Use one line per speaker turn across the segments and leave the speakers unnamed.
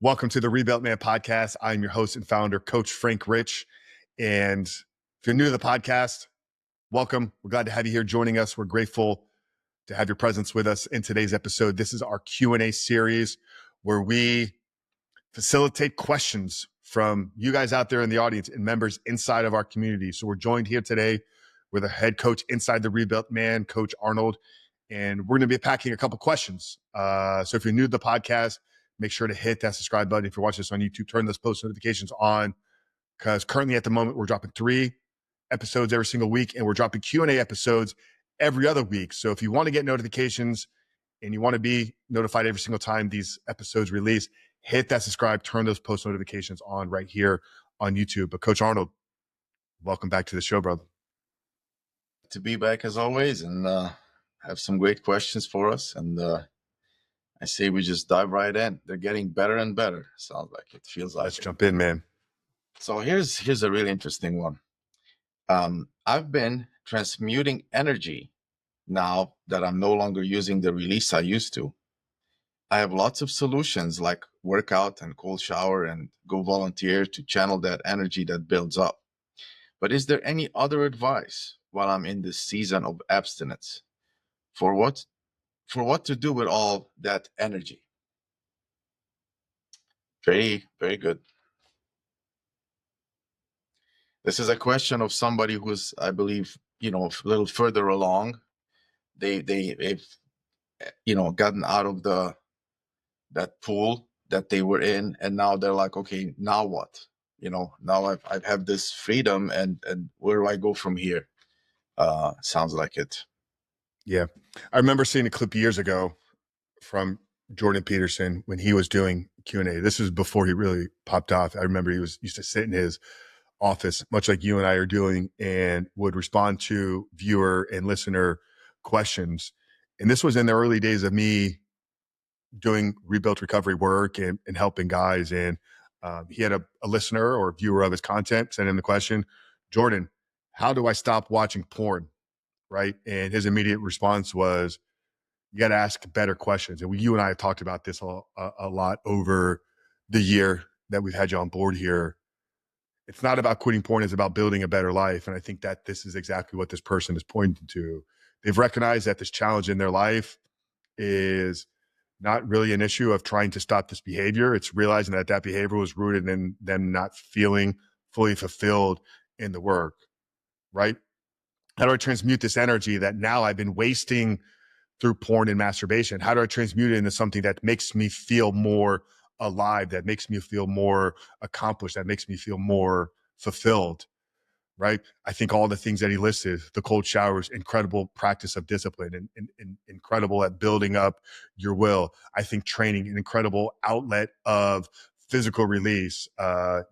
Welcome to the Rebuilt Man podcast. I'm your host and founder, Coach Frank Rich. And if you're new to the podcast, welcome. We're glad to have you here joining us. We're grateful to have your presence with us in today's episode. This is our Q&A series where we facilitate questions from you guys out there in the audience and members inside of our community. So we're joined here today with a head coach inside the Rebuilt Man, Coach Arnold. And we're going to be packing a couple questions. So if you're new to the podcast, make sure to hit that subscribe button. If you're watching this on YouTube, turn those post notifications on, because currently at the moment, we're dropping 3 episodes every single week, and we're dropping Q&A episodes every other week. So if you want to get notifications and you want to be notified every single time these episodes release, hit that subscribe, turn those post notifications on right here on YouTube. But Coach Arnold, welcome back to the show, brother.
To be back as always, and have some great questions for us. And I say we just dive right in. They're getting better and better. Sounds like it. Feels like
Let's jump in, man.
So here's a really interesting one. I've been transmuting energy now that I'm no longer using the release I used to. I have lots of solutions like workout and cold shower and go volunteer to channel that energy that builds up. But is there any other advice while I'm in this season of abstinence for what to do with all that energy? Very, very good. This is a question of somebody who's, I believe, a little further along. They've gotten out of that pool that they were in, and now they're like, okay, now what? Now I have this freedom, and where do I go from here? Sounds like it.
Yeah. I remember seeing a clip years ago from Jordan Peterson when he was doing Q&A. This was before he really popped off. I remember he used to sit in his office, much like you and I are doing, and would respond to viewer and listener questions. And this was in the early days of me doing rebuilt recovery work and helping guys. And he had a listener or a viewer of his content send him the question, Jordan, how do I stop watching porn? Right. And his immediate response was, you got to ask better questions. And you and I have talked about this a lot over the year that we've had you on board here. It's not about quitting porn. It's about building a better life. And I think that this is exactly what this person is pointing to. They've recognized that this challenge in their life is not really an issue of trying to stop this behavior. It's realizing that that behavior was rooted in them not feeling fully fulfilled in the work, right? How do I transmute this energy that now I've been wasting through porn and masturbation? How do I transmute it into something that makes me feel more alive, that makes me feel more accomplished, that makes me feel more fulfilled, right? I think all the things that he listed, the cold showers, incredible practice of discipline and incredible at building up your will. I think training, an incredible outlet of physical release.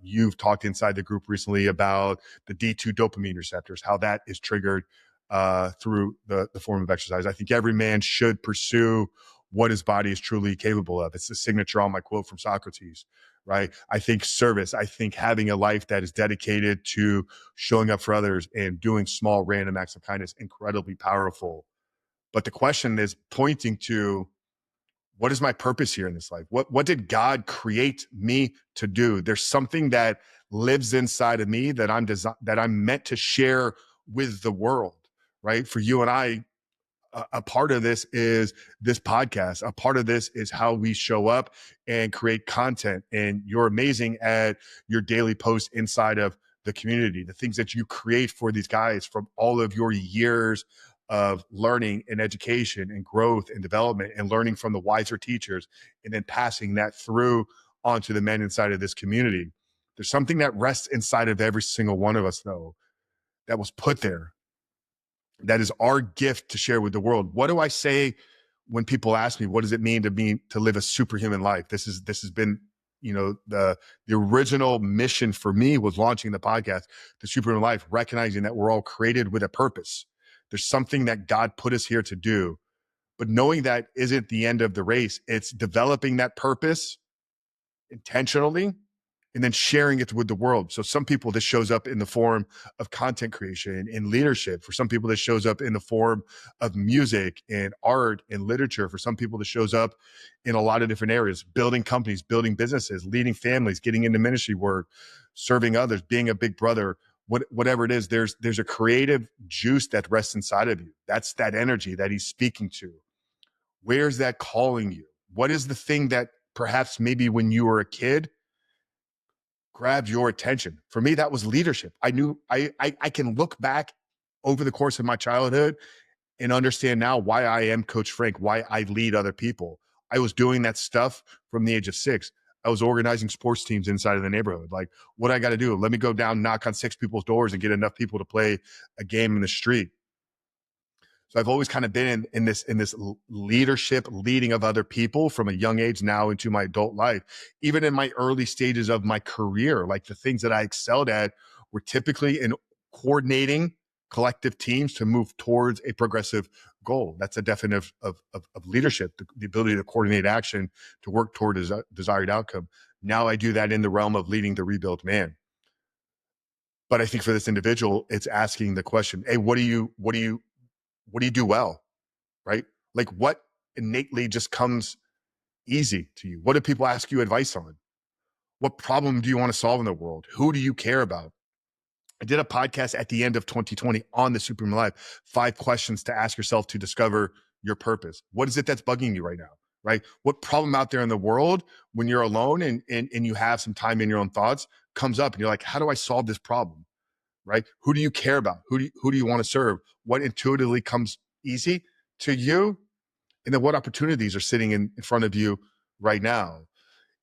You've talked inside the group recently about the D2 dopamine receptors, how that is triggered through the form of exercise. I think every man should pursue what his body is truly capable of. It's the signature on my quote from Socrates, right? I think service, I think having a life that is dedicated to showing up for others and doing small random acts of kindness, incredibly powerful. But the question is pointing to, what is my purpose here in this life? What did God create me to do? There's something that lives inside of me that I'm meant to share with the world, right? For you and I, a part of this is this podcast. A part of this is how we show up and create content. And you're amazing at your daily posts inside of the community, the things that you create for these guys from all of your years of learning and education and growth and development and learning from the wiser teachers and then passing that through onto the men inside of this community. There's something that rests inside of every single one of us, though, that was put there. That is our gift to share with the world. What do I say when people ask me, what does it mean to live a superhuman life? This has been, the original mission for me was launching the podcast, The Superhuman Life, recognizing that we're all created with a purpose. There's something that God put us here to do, but knowing that isn't the end of the race. It's developing that purpose intentionally and then sharing it with the world. So some people, this shows up in the form of content creation and leadership. For some people, this shows up in the form of music and art and literature. For some people, this shows up in a lot of different areas: building companies, building businesses, leading families, getting into ministry work, serving others, being a big brother. Whatever it is, there's a creative juice that rests inside of you. That's that energy that he's speaking to. Where's that calling you? What is the thing that perhaps maybe when you were a kid grabbed your attention? For me, that was leadership. I knew I can look back over the course of my childhood and understand now why I am Coach Frank, why I lead other people. I was doing that stuff from the age of 6. I was organizing sports teams inside of the neighborhood. Like, what I got to do? Let me go down, knock on 6 people's doors and get enough people to play a game in the street. So I've always kind of been in this leadership, leading of other people from a young age now into my adult life. Even in my early stages of my career, like the things that I excelled at were typically in coordinating collective teams to move towards a progressive goal. That's a definition of leadership, the ability to coordinate action to work toward a desired outcome. Now I do that in the realm of leading the rebuilt man. But I think for this individual, it's asking the question, hey, what do you do well? Right? Like, what innately just comes easy to you? What do people ask you advice on? What problem do you want to solve in the world? Who do you care about? I did a podcast at the end of 2020 on the Superhuman Life, 5 questions to ask yourself to discover your purpose. What is it that's bugging you right now? Right? What problem out there in the world when you're alone and you have some time in your own thoughts comes up and you're like, how do I solve this problem? Right? Who do you care about? Who do you want to serve? What intuitively comes easy to you? And then what opportunities are sitting in front of you right now?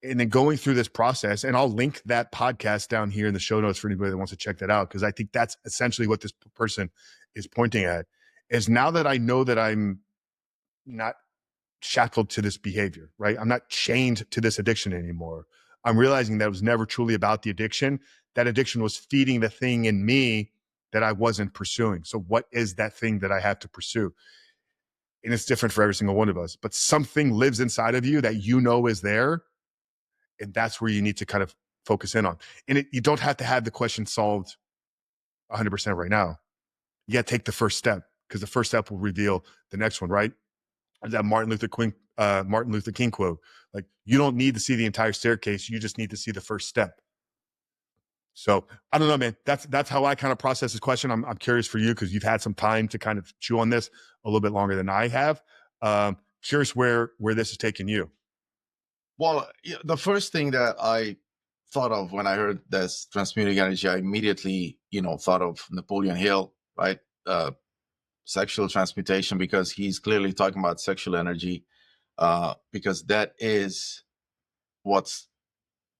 And then going through this process, and I'll link that podcast down here in the show notes for anybody that wants to check that out, because I think that's essentially what this person is pointing at, is now that I know that I'm not shackled to this behavior, right? I'm not chained to this addiction anymore. I'm realizing that it was never truly about the addiction. That addiction was feeding the thing in me that I wasn't pursuing. So what is that thing that I have to pursue? And it's different for every single one of us, but something lives inside of you that you know is there. And that's where you need to kind of focus in on. And you don't have to have the question solved 100% right now. You got to take the first step, because the first step will reveal the next one, right? That Martin Luther King quote, like, you don't need to see the entire staircase. You just need to see the first step. So I don't know, man. That's how I kind of process this question. I'm curious for you, because you've had some time to kind of chew on this a little bit longer than I have. Curious where this is taking you.
Well, the first thing that I thought of when I heard this transmuting energy, I immediately, thought of Napoleon Hill, right? Sexual transmutation, because he's clearly talking about sexual energy, because that is what's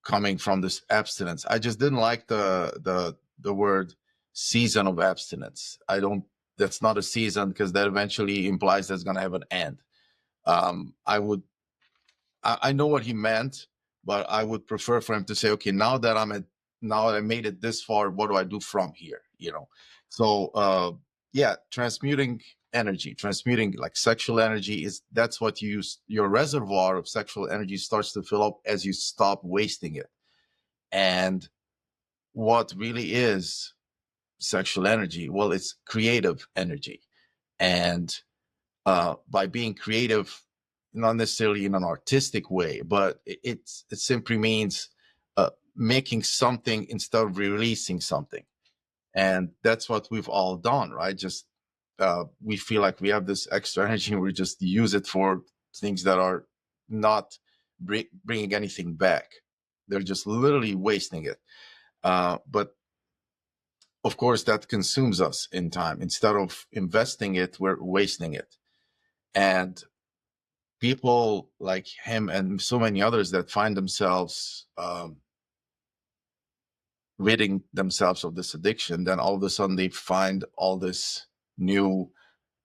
coming from this abstinence. I just didn't like the word season of abstinence. That's not a season, because that eventually implies that's going to have an end. I know what he meant, but I would prefer for him to say, okay, now that I made it this far, what do I do from here? So transmuting energy, transmuting like sexual energy, that's what your reservoir of sexual energy starts to fill up as you stop wasting it. And what really is sexual energy? Well, it's creative energy. And by being creative, not necessarily in an artistic way, but it simply means making something instead of releasing something. And that's what we've all done, right? Just we feel like we have this extra energy and we just use it for things that are not bringing anything back. They're just literally wasting it. But of course, that consumes us in time. Instead of investing it, we're wasting it. And people like him and so many others that find themselves ridding themselves of this addiction, then all of a sudden they find all this new,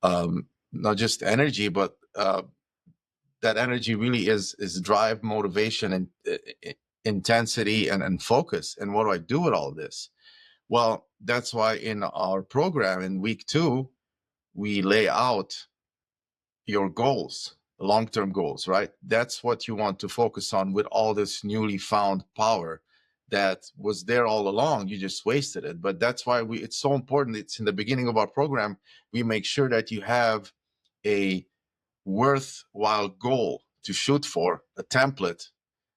not just energy, but that energy really is drive, motivation, and intensity and focus. And what do I do with all this? Well, that's why in our program in week 2, we lay out your goals, long-term goals, right? That's what you want to focus on with all this newly found power that was there all along. You just wasted it. But that's why it's so important. It's in the beginning of our program. We make sure that you have a worthwhile goal to shoot for, a template.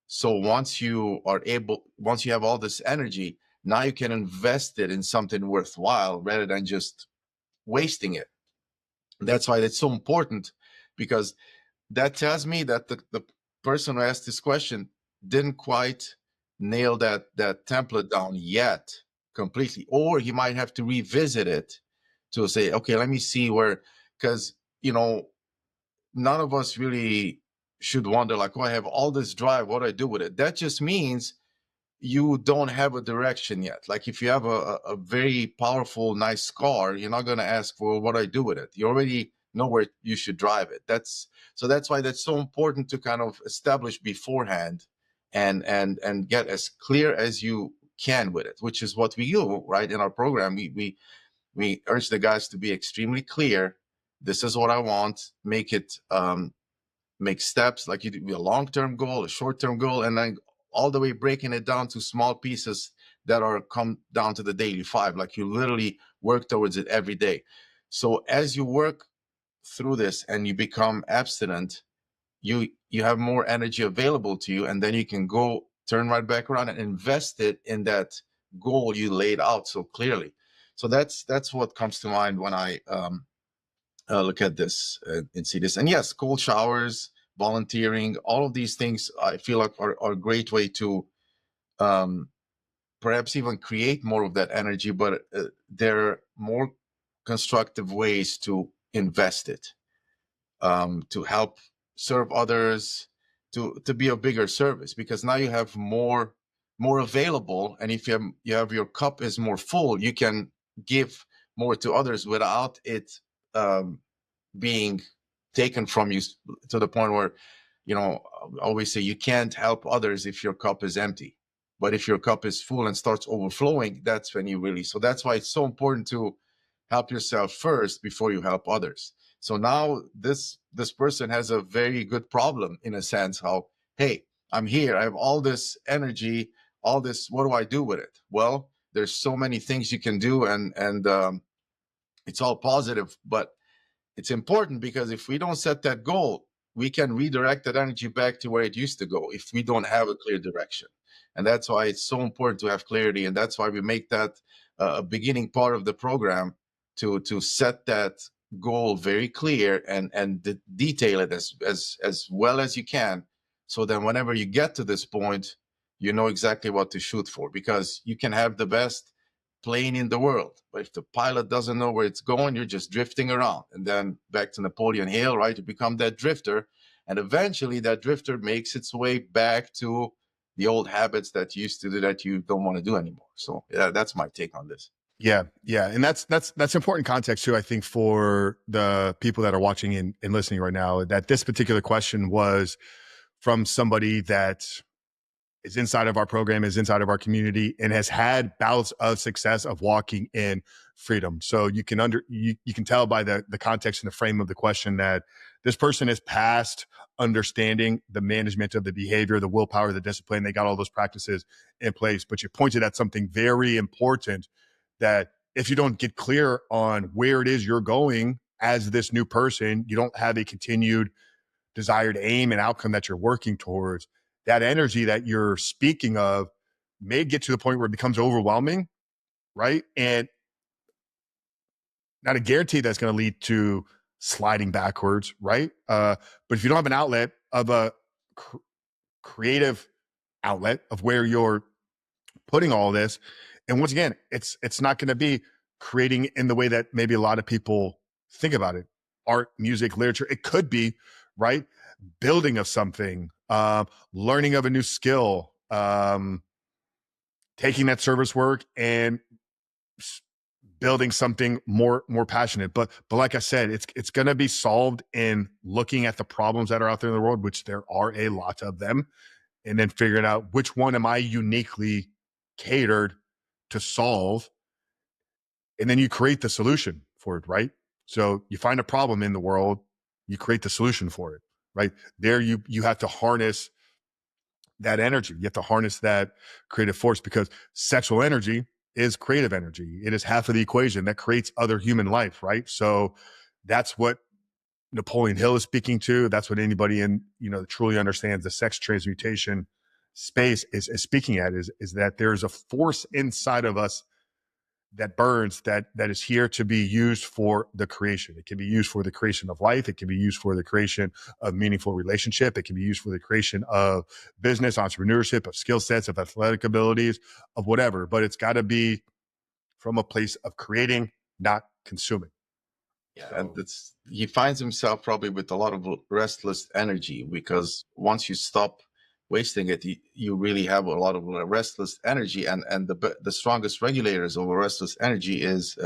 So once you have all this energy, now you can invest it in something worthwhile rather than just wasting it. That's why it's so important, because that tells me that the person who asked this question didn't quite nail that template down yet completely, or he might have to revisit it to say, okay, let me see where, because none of us really should wonder like, oh, I have all this drive, what do I do with it? That just means you don't have a direction yet. Like if you have a very powerful, nice car, you're not going to ask for what I do with it. You already know where you should drive it. That's why that's so important to kind of establish beforehand and get as clear as you can with it, which is what we do, right? In our program, we urge the guys to be extremely clear. This is what I want. Make steps, like you do a long-term goal, a short-term goal, and then all the way breaking it down to small pieces that are come down to the daily five. Like you literally work towards it every day. So as you work through this and you become abstinent, you have more energy available to you, and then you can go turn right back around and invest it in that goal you laid out so clearly. So that's what comes to mind when I look at this and see this. And yes, cold showers, volunteering, all of these things I feel like are a great way to um, perhaps even create more of that energy, but there are more constructive ways to invest it, to help serve others, to be a bigger service, because now you have more available, and if you have your cup is more full, you can give more to others without it um, being taken from you to the point where, I always say you can't help others if your cup is empty. But if your cup is full and starts overflowing, that's when you really. So that's why it's so important to help yourself first before you help others. So now this person has a very good problem in a sense. How, hey, I'm here. I have all this energy, all this. What do I do with it? Well, there's so many things you can do, and it's all positive, but it's important because if we don't set that goal, we can redirect that energy back to where it used to go if we don't have a clear direction. And that's why it's so important to have clarity. And that's why we make that a beginning part of the program to set that goal very clear and detail it as well as you can. So then whenever you get to this point, you know exactly what to shoot for, because you can have the best plane in the world, but if the pilot doesn't know where it's going, you're just drifting around. And then back to Napoleon Hill, right? You become that drifter, and eventually that drifter makes its way back to the old habits that you used to do that you don't want to do anymore. So yeah, that's my take on this.
Yeah, yeah, and that's important context too. I think for the people that are watching and listening right now, that this particular question was from somebody that is inside of our program, is inside of our community, and has had bouts of success of walking in freedom. So you can you can tell by the context and the frame of the question that this person is past understanding the management of the behavior, the willpower, the discipline. They got all those practices in place, but you pointed at something very important, that if you don't get clear on where it is you're going as this new person, you don't have a continued desired aim and outcome that you're working towards, that energy that you're speaking of may get to the point where it becomes overwhelming, right? And not a guarantee that's going to lead to sliding backwards, right? But if you don't have an outlet of a creative outlet of where you're putting all this, and once again, it's not going to be creating in the way that maybe a lot of people think about it, art, music, literature. It could be, right, building of something, learning of a new skill, taking that service work and building something more passionate. But like I said, it's going to be solved in looking at the problems that are out there in the world, which there are a lot of them, and then figuring out which one am I uniquely catered to solve, and then you create the solution for it, right? So you find a problem in the world, you create the solution for it, right? There you have to harness that energy. You have to harness that creative force, because sexual energy is creative energy. It is half of the equation that creates other human life, right? So that's what Napoleon Hill is speaking to. That's what anybody in, truly understands the sex transmutation space is speaking at, is that there's a force inside of us that burns, that is here to be used for the creation. It can be used for the creation of life. It can be used for the creation of meaningful relationship. It can be used for the creation of business, entrepreneurship, of skill sets, of athletic abilities, of whatever. But it's got to be from a place of creating, not consuming.
Yeah, and
So
it's he finds himself probably with a lot of restless energy, because once you stop wasting it, you really have a lot of restless energy, and the strongest regulators of restless energy is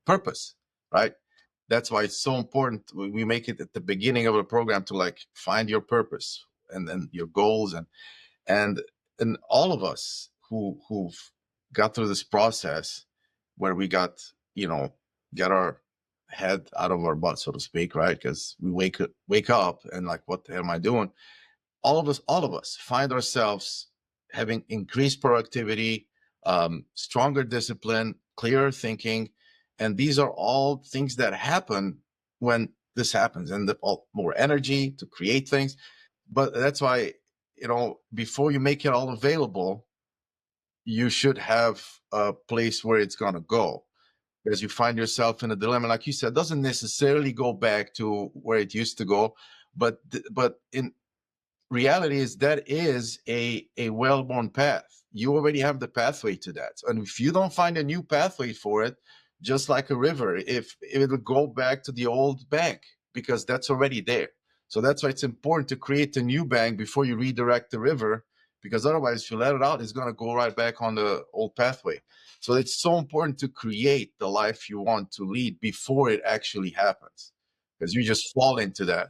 purpose, right? That's why it's so important. We make it at the beginning of the program to like find your purpose and then your goals, and and all of us who've got through this process where we got, get our head out of our butt, so to speak, right? Because we wake up and like, what the hell am I doing? All of us find ourselves having increased productivity, stronger discipline, clearer thinking, and these are all things that happen when this happens, and more energy to create things. But that's why, before you make it all available, you should have a place where it's going to go, because you find yourself in a dilemma, like you said, doesn't necessarily go back to where it used to go, but in reality is that is a well-worn path. You already have the pathway to that, and if you don't find a new pathway for it, just like a river, if it'll go back to the old bank, because that's already there. So that's why it's important to create a new bank before you redirect the river, because otherwise if you let it out, it's going to go right back on the old pathway. So it's so important to create the life you want to lead before it actually happens, because you just fall into that.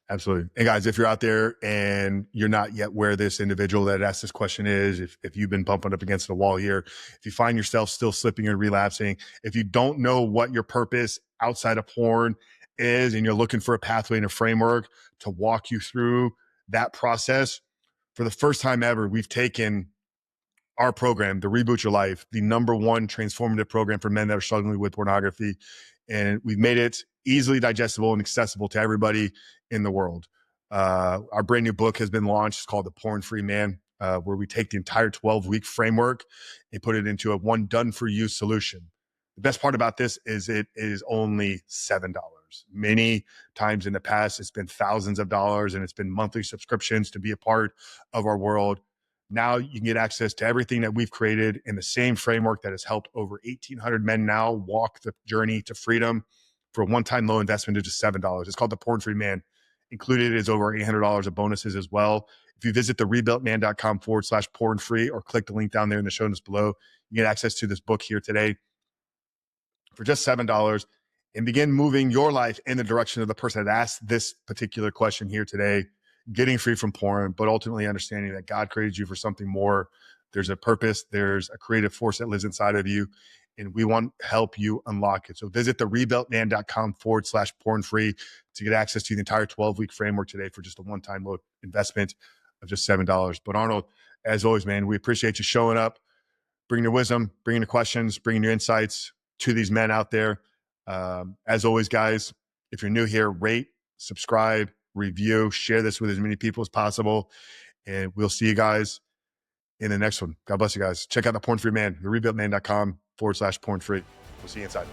absolutely. And guys, if you're out there and you're not yet where this individual that asked this question is, if you've been bumping up against the wall here, if you find yourself still slipping and relapsing, if you don't know what your purpose outside of porn is, and you're looking for a pathway and a framework to walk you through that process, for the first time ever, we've taken our program, the Reboot Your Life, the number one transformative program for men that are struggling with pornography. And we've made it easily digestible and accessible to everybody in the world. Our brand new book has been launched. It's called The Porn Free Man, where we take the entire 12-week framework and put it into a one done for you solution. The best part about this is it is only $7. Many times in the past, it's been thousands of dollars, and it's been monthly subscriptions to be a part of our world. Now you can get access to everything that we've created in the same framework that has helped over 1,800 men now walk the journey to freedom for a one-time low investment of just $7. It's called the Porn Free Man. Included is over $800 of bonuses as well. If you visit therebuiltman.com/porn free, or click the link down there in the show notes below, you get access to this book here today for just $7, and begin moving your life in the direction of the person that asked this particular question here today, getting free from porn, but ultimately understanding that God created you for something more. There's a purpose, there's a creative force that lives inside of you, and we want to help you unlock it. So visit therebuiltman.com/porn free to get access to the entire 12-week framework today for just a one-time low investment of just $7. But Arnold, as always, man, we appreciate you showing up, bringing your wisdom, bringing your questions, bringing your insights to these men out there. As always, guys, if you're new here, rate, subscribe, review, share this with as many people as possible. And we'll see you guys in the next one. God bless you guys. Check out the Porn Free Man, therebuiltman.com/porn free. We'll see you inside.